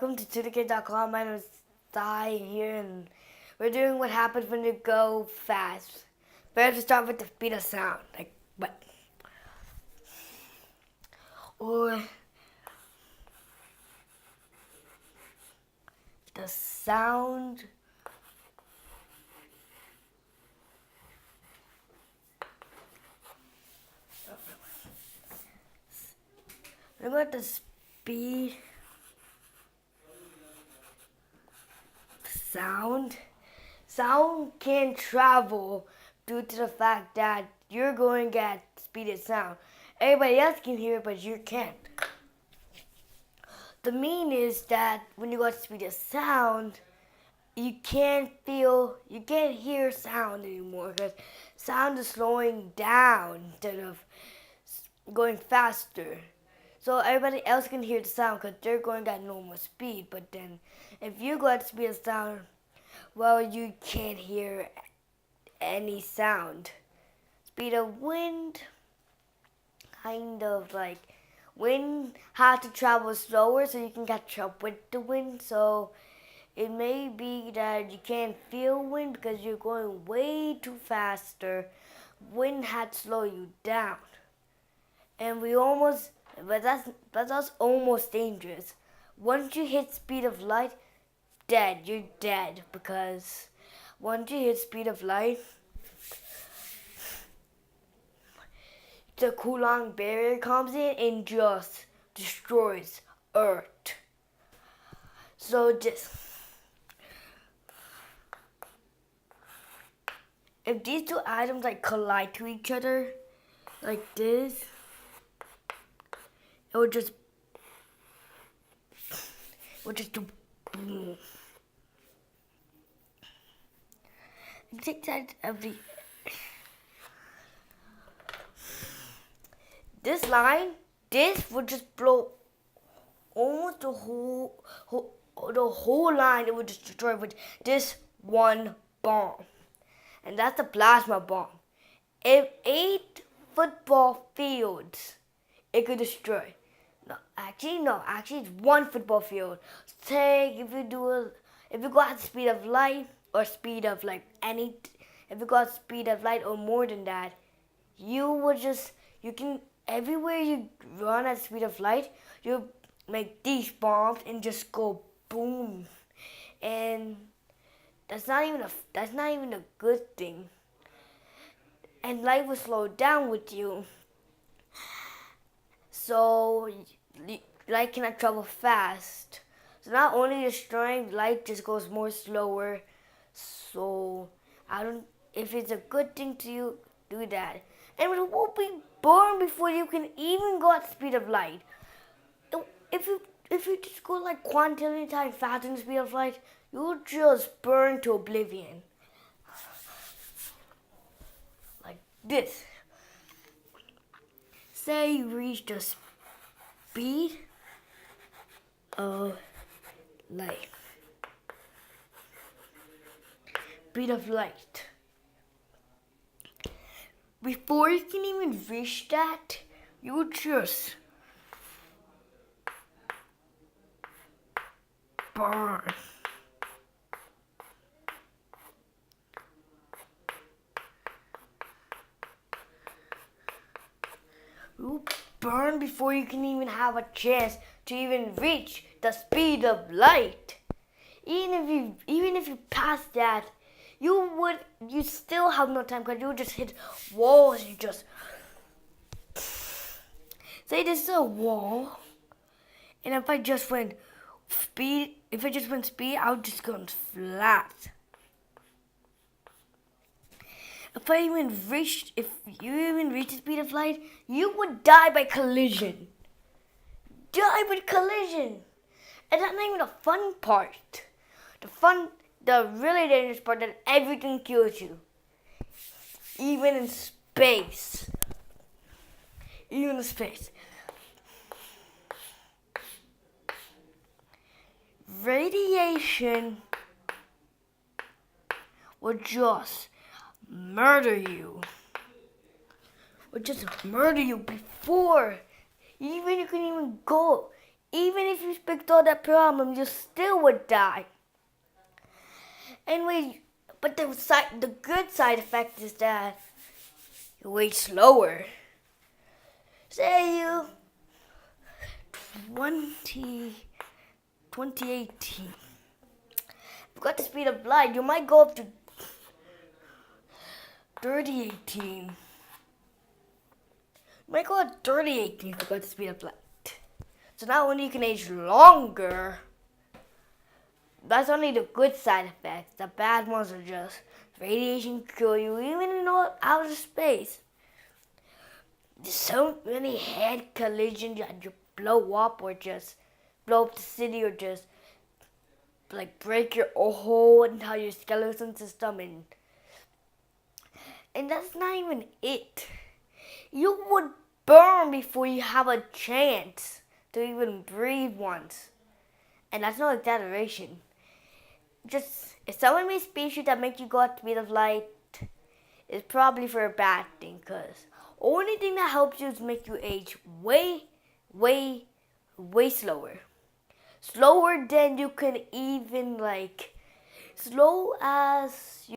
welcome to TutorKid.com. My name is Sai here, and we're doing what happens when you go fast. But I have to start with the speed of sound, like what? Or the sound. Look at the speed. Sound can travel due to the fact that you're going at speed of sound. Everybody else can hear it, but you can't. The mean is that when you go at speed of sound, you can't hear sound anymore because sound is slowing down instead of going faster. So everybody else can hear the sound because they're going at normal speed. But then if you go at the speed of sound, well, you can't hear any sound. Speed of wind, kind of like wind has to travel slower so you can catch up with the wind. So it may be that you can't feel wind because you're going way too faster. Wind had to slow you down. And but that's almost dangerous. Once you hit speed of light, you're dead, because once you hit speed of light, the Coulomb barrier comes in and just destroys Earth. So if these two items collide to each other like this, it would just do boom. Take that this would just blow almost the whole line. It would just destroy with this one bomb, and that's the plasma bomb. If 8 football fields, it could destroy. No, actually it's 1 football field. Say if you go at the speed of light or speed of if you go at speed of light or more than that, everywhere you run at the speed of light, you make these bombs and just go boom. And that's not even a good thing. And light will slow down with you. So light cannot travel fast. So not only destroying, light just goes more slower. So if it's a good thing to you, do that. And it will be burned before you can even go at the speed of light. If you just go quintillion times faster than the speed of light, you'll just burn to oblivion. Like this. Say you reach the speed of light. Speed of light. Before you can even reach that, you just burn. You burn before you can even have a chance to even reach the speed of light. Even if you pass that, you still have no time, because you would just hit walls. You just say this is a wall, and if I just went speed, I would just go flat. If you even reach the speed of light, you would die by collision. And that's not even the fun part. The really dangerous part, that everything kills you. Even in space. Radiation will just murder you. Before even you can even go. Even if you fixed all that problem, you still would die. Anyway, but the good side effect is that you age slower. Say you 2018. You got the speed of light, you might go up to 3018. You might go up to 3018 if you got the speed of light. So not only you can age longer, that's only the good side effects. The bad ones are just radiation kill you even in outer space. There's so many head collisions that you blow up or just blow up the city or just like break your whole entire skeleton system and that's not even it. You would burn before you have a chance to even breathe once. And that's no exaggeration. Just if someone made species that make you go at the speed of light, it's probably for a bad thing, because only thing that helps you is make you age way, way, way slower. Slower than you can even slow as